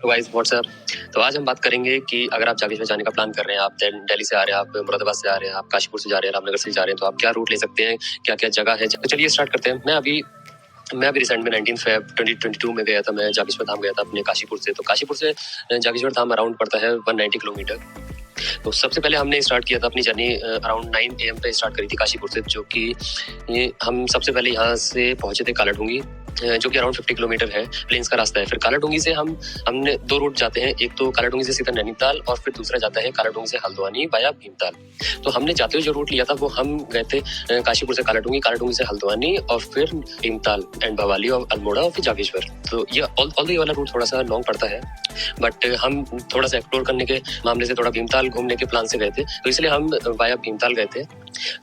तो guys what's up. तो आज हम बात करेंगे कि अगर आप जागेश्वर जाने का प्लान कर रहे हैं, आप दिल्ली से आ रहे हैं, आप मुरादाबाद से आ रहे हैं, आप काशीपुर से जा रहे हैं, रामनगर से जा रहे हैं, तो आप क्या रूट ले सकते हैं, क्या क्या जगह है। तो चलिए स्टार्ट करते हैं। मैं अभी रिसेंट में 19 फेब 2022 में गया था। मैं जागेश्वर धाम गया था अपने काशीपुर से। तो काशीपुर से जागेश्वर धाम अराउंड पड़ता है 190 किलोमीटर। तो सबसे पहले हमने स्टार्ट किया था अपनी जर्नी अराउंड 9 AM पे स्टार्ट करी थी काशीपुर से, जो कि हम सबसे पहले यहाँ से पहुंचे थे कालाडूंगी, जो कि अराउंड 50 किलोमीटर है, प्लेन्स का रास्ता है। फिर कालाडूंगी से हमने 2 रूट जाते हैं, एक तो कालाडूंगी से सीधा नैनीताल और फिर दूसरा जाता है कालाडूंगी से हल्द्वानी वाया भीमताल। तो हमने जाते हुए जो रूट लिया था वो हम गए थे काशीपुर से कालाडूंगी, कालाडूंगी से हल्द्वानी और फिर भीमताल एंड भवाली और अल्मोड़ा और फिर जागेश्वर। तो ये ऑल ये वाला रूट थोड़ा सा लॉन्ग पड़ता है, बट हम थोड़ा सा एक्सप्लोर करने के मामले से थोड़ा भीमताल घूमने के प्लान से गए थे, तो इसलिए हम वाया भीमताल गए थे।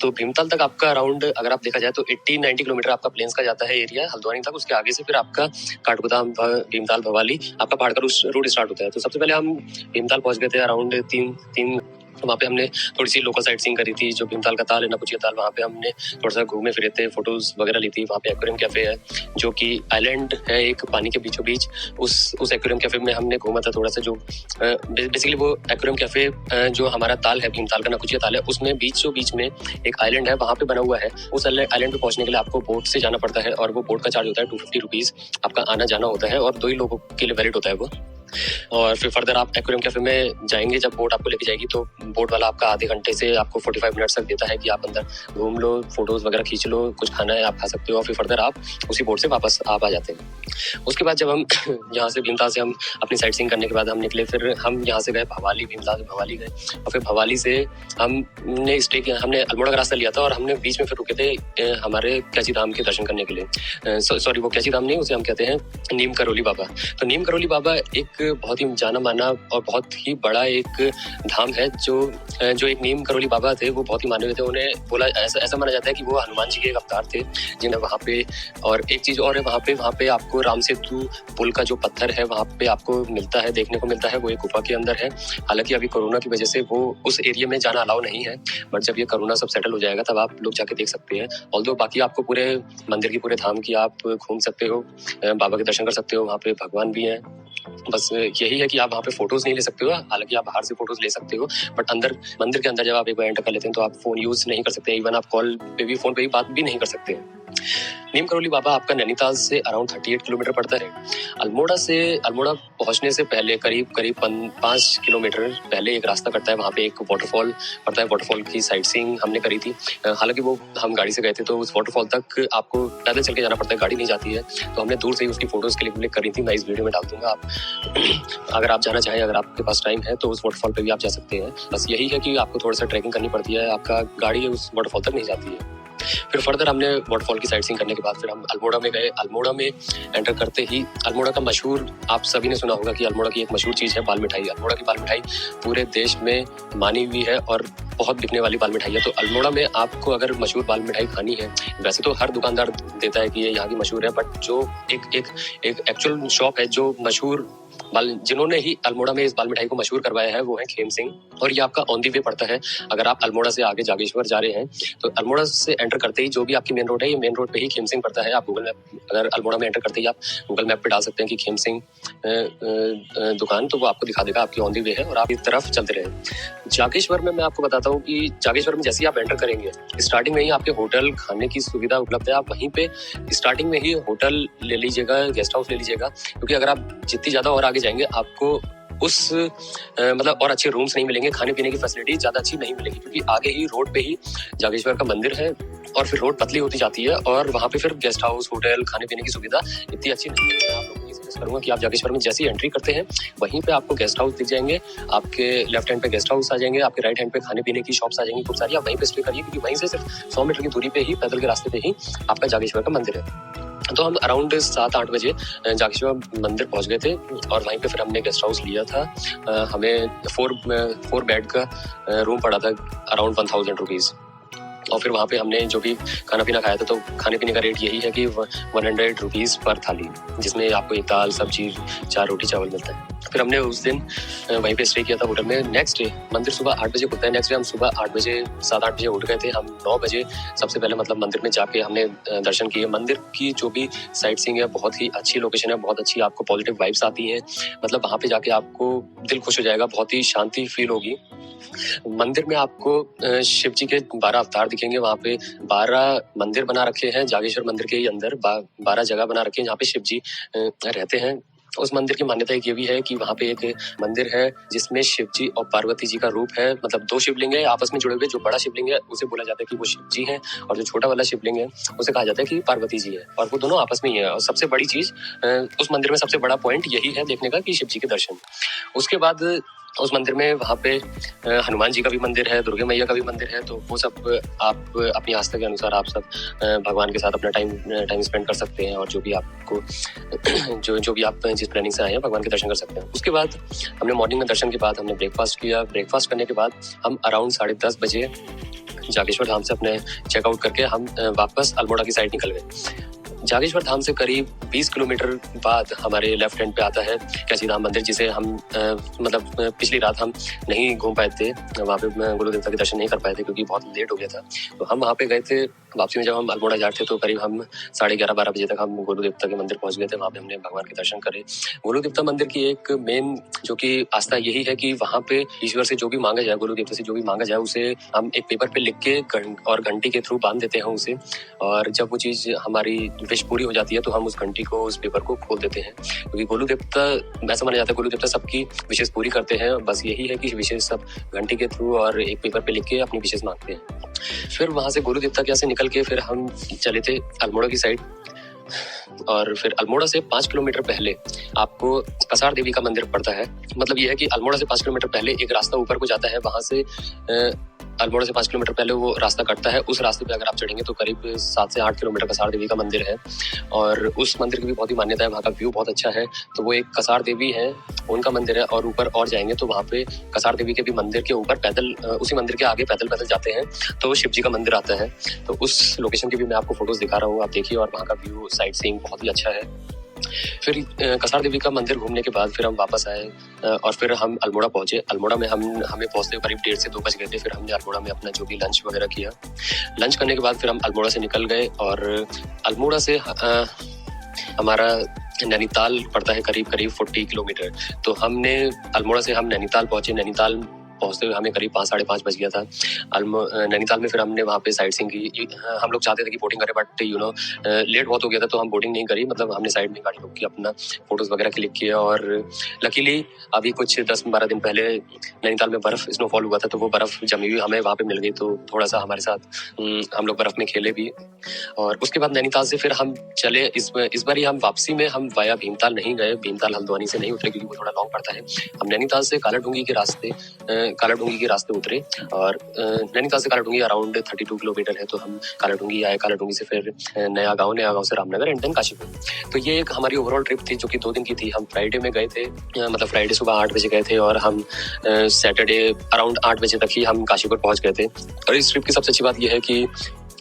तो भीमताल तक आपका अराउंड अगर आप देखा जाए तो 80-90 किलोमीटर आपका प्लेन्स का जाता है एरिया हल्द्वानी तक। उसके आगे से फिर आपका काठगोदाम भीमताल भवाली आपका पहाड़ का रूट स्टार्ट होता है। तो सबसे पहले हम भीमताल पहुंच गए थे अराउंड 3 वहाँ पे हमने थोड़ी सी लोकल साइट सीइंग करी थी, जो भीमताल का ताल है, नकुचिया ताल, वहाँ पे हमने थोड़ा सा घूमे फिरे थे, फोटोज वगैरह ली थी। वहाँ पे एक्वेरियम कैफे है, जो कि आइलैंड है एक पानी के बीचों बीच। उस एक्वेरियम कैफे में हमने घूमा था थोड़ा सा। जो बेसिकली वो एक्वेरियम कैफे जो हमारा ताल है भीमताल का नकुचिया ताल है, उसमें बीच में एक आइलैंड है, वहाँ पे बना हुआ है। उस आइलैंड पे पहुंचने के लिए आपको बोट से जाना पड़ता है और वो बोट का चार्ज होता है 250 रुपीज। आपका आना जाना होता है और 2 ही लोगों के लिए वैलिड होता है वो। और फिर फर्दर आप एक्वेरियम कैफे में जाएंगे, जब बोट आपको लेके जाएगी तो बोट वाला आपका आधे घंटे से आपको 45 मिनट्स तक देता है कि आप अंदर घूम लो, फोटोज वगैरह खींच लो, कुछ खाना है आप खा सकते हो, और फिर फर्दर आप उसी बोट से वापस आप आ जाते हैं। उसके बाद जब हम यहाँ से भीमताल से हम अपनी साइट सीइंग करने के बाद हम निकले, फिर हम यहाँ से गए भवाली, भीमताल से भवाली गए और फिर भवाली से हमने स्टे किया। हमने अल्मोड़ा का रास्ता लिया था और हमने बीच में फिर रुके थे हमारे कैची धाम के दर्शन करने के लिए। सॉरी, वो कैची धाम नहीं, उसे हम कहते हैं नीम करोली बाबा। तो नीम करोली बाबा एक बहुत ही जाना माना और बहुत ही बड़ा एक धाम है। जो एक नीम करोली बाबा थे वो बहुत ही माने हुए थे। उन्हें बोला ऐसा माना जाता है कि वो हनुमान जी के एक अवतार थे जिन्हें वहाँ पे। और एक चीज और है, वहाँ पे आपको राम सेतु पुल का जो पत्थर है वहाँ पे आपको मिलता है, देखने को मिलता है। वो एक गुफा के अंदर है। हालांकि अभी कोरोना की वजह से वो उस एरिया में जाना अलाउ नहीं है, बट जब ये कोरोना सब सेटल हो जाएगा तब आप लोग जाके देख सकते हैं। ऑल्दो बाकी आपको पूरे मंदिर की, पूरे धाम की आप घूम सकते हो, बाबा के दर्शन कर सकते हो। वहाँ पे भगवान भी है। बस यही है कि आप वहाँ पे फोटोज नहीं ले सकते हो। हालांकि आप बाहर से फोटोज ले सकते हो, बट अंदर मंदिर के अंदर जब आप एक बार एंटर कर लेते हैं तो आप फोन यूज नहीं कर सकते। इवन आप कॉल पे भी, फोन पे भी बात भी नहीं कर सकते हैं। नीम करोली बाबा आपका नैनीताल से अराउंड 38 किलोमीटर पड़ता है। अल्मोड़ा पहुंचने से पहले करीब 5 किलोमीटर पहले एक रास्ता कटता है, वहाँ पे एक वाटरफॉल पड़ता है। वाटरफॉल की साइट सीइंग हमने करी थी। हालांकि वो हम गाड़ी से गए थे, तो उस वाटरफॉल तक आपको पैदल चल के जाना पड़ता है, गाड़ी नहीं जाती है। तो हमने दूर से ही उसकी फोटोज क्लिक करी थी। मैं इस वीडियो में डाल दूंगा। आप अगर आप जाना चाहें, अगर आपके पास टाइम है तो उस वाटरफॉल पे भी आप जा सकते हैं। बस यही है कि आपको थोड़ा सा ट्रैकिंग करनी पड़ती है, आपका गाड़ी उस वाटरफॉल तक नहीं जाती है। फिर फर्दर हमने वाटरफॉल की साइट सीइंग करने के बाद फिर हम अल्मोड़ा में गए। अल्मोड़ा में एंटर करते ही अल्मोड़ा का मशहूर, आप सभी ने सुना होगा कि अल्मोड़ा की एक मशहूर चीज है बाल मिठाई। अल्मोड़ा की बाल मिठाई पूरे देश में मानी हुई है और बहुत बिकने वाली बाल मिठाई है। तो अल्मोड़ा में आपको अगर मशहूर बाल मिठाई खानी है, वैसे तो हर दुकानदार देता है कि ये यहाँ की मशहूर है, बट जो एक एक्चुअल शॉप है जो मशहूर जिन्होंने ही अल्मोड़ा में इस बाल मिठाई को मशहूर करवाया है, वो है खेम सिंह। और ये आपका ऑन दी वे पड़ता है। अगर आप अल्मोड़ा से आगे जागेश्वर जा रहे हैं तो अल्मोड़ा से एंटर करते ही जो भी आपकी मेन रोड है, ये मेन रोड पे ही खेम सिंह पड़ता है। आप गूगल मैप, अगर अल्मोड़ा में एंटर करते ही आप गूगल मैप पे डाल सकते हैं कि खेम सिंह दुकान, तो वो आपको दिखा देगा आपकी ऑन दी वे है और आप इस तरफ चलते रहे। जागेश्वर में मैं आपको बताता हूँ कि जागेश्वर में जैसे ही आप एंटर करेंगे, स्टार्टिंग में ही आपके होटल खाने की सुविधा उपलब्ध है। आप वहीं पे स्टार्टिंग में ही होटल ले लीजिएगा, गेस्ट हाउस ले लीजिएगा, क्योंकि अगर आप जितनी ज्यादा और आगे जाएंगे आपको उस मतलब और अच्छे रूम्स नहीं मिलेंगे, खाने पीने की फैसिलिटी ज्यादा अच्छी नहीं मिलेगी, क्योंकि आगे ही रोड पे ही जागेश्वर का मंदिर है और फिर रोड पतली होती जाती है और वहाँ पे फिर गेस्ट हाउस, होटल, खाने पीने की सुविधा इतनी अच्छी नहीं है। आप लोगों को सजेस्ट करूंगा कि आप जागेश्वर में जैसे ही एंट्री करते हैं वहीं पे आपको गेस्ट हाउस दिख जाएंगे। आपके लेफ्ट हैंड पे गेस्ट हाउस आ जाएंगे, आपके राइट हैंड पे खाने पीने की शॉप्स आ जाएंगी खूब सारी। आप वहीं पे स्टे करिए, क्योंकि वहीं से सिर्फ 100 मीटर की दूरी पे ही, पैदल के रास्ते पे ही आपका जागेश्वर का मंदिर है। तो हम अराउंड 7-8 बजे जागेश्वर मंदिर पहुंच गए थे और वहीं पे फिर हमने गेस्ट हाउस लिया था। हमें 4 बेड का रूम पड़ा था अराउंड 1000 रुपीज। और फिर वहाँ पे हमने जो भी खाना पीना खाया था, तो खाने पीने का रेट यही है कि 100 रुपीज़ पर थाली, जिसमें आपको एक दाल, सब्जी, 4 रोटी, चावल मिलता है। फिर हमने उस दिन वहीं पे स्टे किया था होटल में। नेक्स्ट डे मंदिर सुबह 8 बजे खुलता है। नेक्स्ट डे हम सुबह 8 बजे 7-8 बजे उठ गए थे। हम 9 बजे सबसे पहले मतलब मंदिर में जाके हमने दर्शन किए। मंदिर की जो भी साइट सीइंग है, बहुत ही अच्छी लोकेशन है, बहुत अच्छी आपको पॉजिटिव वाइब्स आती हैं। मतलब वहाँ पे जाके आपको दिल खुश हो जाएगा, बहुत ही शांति फील होगी। मंदिर में आपको शिव जी के 12 अवतार दिखेंगे। वहाँ पे 12 मंदिर बना रखे हैं। जागेश्वर मंदिर के ही अंदर 12 जगह बना रखे हैं जहाँ पे शिव जी रहते हैं। उस मंदिर की मान्यता एक ये भी है कि वहाँ पे एक मंदिर है जिसमें शिव जी और पार्वती जी का रूप है। मतलब 2 शिवलिंग है आपस में जुड़े हुए। जो बड़ा शिवलिंग है उसे बोला जाता है कि वो शिव जी है, और जो छोटा वाला शिवलिंग है उसे कहा जाता है कि पार्वती जी है, और वो दोनों आपस में ही है। और सबसे बड़ी चीज उस मंदिर में सबसे बड़ा पॉइंट यही है देखने का कि शिव जी के दर्शन। उसके बाद उस मंदिर में वहाँ पे हनुमान जी का भी मंदिर है, दुर्गा मैया का भी मंदिर है। तो वो सब आप अपनी आस्था के अनुसार आप सब भगवान के साथ अपना टाइम स्पेंड कर सकते हैं, और जो भी आपको जो भी आप जिस प्लानिंग से आए हैं भगवान के दर्शन कर सकते हैं। उसके बाद हमने मॉर्निंग में दर्शन के बाद हमने ब्रेकफास्ट किया। ब्रेकफास्ट करने के बाद हम अराउंड 10:30 बजे जागेश्वर धाम से अपने चेकआउट करके हम वापस अल्मोड़ा की साइड निकल गए। जागेश्वर धाम से करीब 20 किलोमीटर बाद हमारे लेफ्ट हैंड पे आता है कैची धाम मंदिर, जिसे हम मतलब पिछली रात हम नहीं घूम पाए थे। वहाँ पे गोलू देवता के दर्शन नहीं कर पाए थे क्योंकि बहुत लेट हो गया था। तो हम वहाँ पे गए थे। वापसी में जब हम अल्मोड़ा जा रहे थे तो करीब हम 11:30-12 बजे तक हम गोलू देवता के मंदिर पहुंच गए थे। वहाँ पे हमने भगवान के दर्शन करे। गोलू देवता मंदिर की एक मेन जो कि आस्था यही है कि वहाँ पे ईश्वर से जो भी मांगा जाए, गोलू देवता से जो भी मांगा जाए, उसे हम एक पेपर पे लिख के और घंटी के थ्रू बांध देते हैं उसे। और जब वो चीज हमारी विश पूरी हो जाती है तो हम उस घंटी को, उस पेपर को खोल देते हैं। क्योंकि गोलू देवता, ऐसा माना जाता है, गोलू देवता सबकी विशेष पूरी करते हैं। बस यही है कि विशेष सब घंटी के थ्रू और एक पेपर पे लिख के अपनी विशेष मांगते हैं। फिर वहां से गोलू देवता के यहाँ से निकल के फिर हम चले थे अल्मोड़ा की साइड। और फिर अल्मोड़ा से 5 किलोमीटर पहले आपको कसार देवी का मंदिर पड़ता है। मतलब ये है कि अल्मोड़ा से 5 किलोमीटर पहले एक रास्ता ऊपर को जाता है। वहां से अल्मोड़ा से 5 किलोमीटर पहले वो रास्ता कटता है। उस रास्ते पे अगर आप चढ़ेंगे तो करीब 7 से 8 किलोमीटर कसार देवी का मंदिर है, और उस मंदिर की भी बहुत ही मान्यता है। वहाँ का व्यू बहुत अच्छा है। तो वो एक कसार देवी है, उनका मंदिर है। और ऊपर और जाएंगे तो वहाँ पे कसार देवी के भी मंदिर के ऊपर पैदल, उसी मंदिर के आगे पैदल जाते हैं तो शिव जी का मंदिर आता है। तो उस लोकेशन की भी मैं आपको फोटोज दिखा रहा हूँ, आप देखिए। और वहाँ का व्यू, साइट सीइंग बहुत ही अच्छा है। फिर कसार देवी का मंदिर घूमने के बाद फिर हम वापस आए और फिर हम अल्मोड़ा पहुंचे। अल्मोड़ा में हमें पहंचते करीब 1:30 से 2 बज गए थे। फिर हमने अल्मोड़ा में अपना जो भी लंच वगैरह किया। लंच करने के बाद फिर हम अल्मोड़ा से निकल गए, और अल्मोड़ा से हमारा नैनीताल पड़ता है करीब 40 किलोमीटर। तो हमने अल्मोड़ा से हम नैनीताल पहुंचे। नैनीताल पहुंचते हुए हमें करीब 5-5:30 बज गया था। नैनीताल में फिर हमने वहाँ पे साइट सीइंग की। हम लोग चाहते थे कि बोटिंग करें, बट लेट बहुत हो गया था तो हम बोटिंग नहीं करी। मतलब हमने साइड में गाड़ी रोक के अपना फोटोज वगैरह क्लिक किया। और लकीली अभी कुछ 10-12 दिन पहले नैनीताल में बर्फ, स्नोफॉल हुआ था, तो वो बर्फ जमी हुई हमें वहाँ पे मिल गई। तो थोड़ा सा हमारे साथ हम लोग बर्फ में खेले भी। और उसके बाद नैनीताल से फिर हम चले। इस बार ही हम वापसी में हम वाया भीमताल नहीं गए, भीमताल हल्द्वानी से नहीं उतरे क्योंकि वो थोड़ा लॉन्ग पड़ता है। हम नैनीताल से कालाढूंगी के रास्ते उतरे, और नैनीताल से कालाढूंगी अराउंड 32 किलोमीटर है। तो हम कालाढूंगी आए। कालाढूंगी से फिर नया गांव से रामनगर एंड देन काशीपुर। तो ये एक हमारी ओवरऑल ट्रिप थी जो कि 2 दिन की थी। हम फ्राइडे में गए थे, मतलब फ्राइडे सुबह 8 बजे गए थे, और हम सैटरडे अराउंड 8 बजे तक ही हम काशीपुर पहुंच गए थे। और इस ट्रिप की सबसे अच्छी बात यह है कि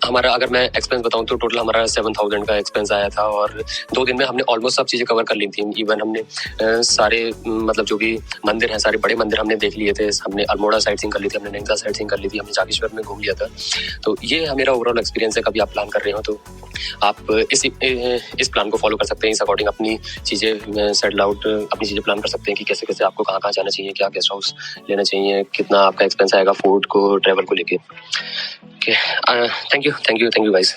हमारा, अगर मैं एक्सपेंस बताऊं तो टोटल हमारा 7000 का एक्सपेंस आया था। और 2 दिन में हमने ऑलमोस्ट सब चीजें कवर कर ली थी। इवन हमने सारे मतलब जो भी मंदिर हैं, सारे बड़े मंदिर हमने देख लिए थे। हमने अल्मोड़ा साइट सीइंग कर ली थी, हमने नैनीताल साइट सीइंग कर ली थी, हमने जागेश्वर में घूम लिया था। तो ये मेरा ओवरऑल एक्सपीरियंस है। कभी आप प्लान कर रहे हो तो आप इस प्लान को फॉलो कर सकते हैं। इस अकॉर्डिंग अपनी चीजें सेटल आउट, अपनी चीजें प्लान कर सकते हैं कि कैसे कैसे आपको कहाँ कहाँ जाना चाहिए, क्या गेस्ट हाउस लेना चाहिए, कितना आपका एक्सपेंस आएगा फूड को, ट्रेवल को लेके। Thank you guys.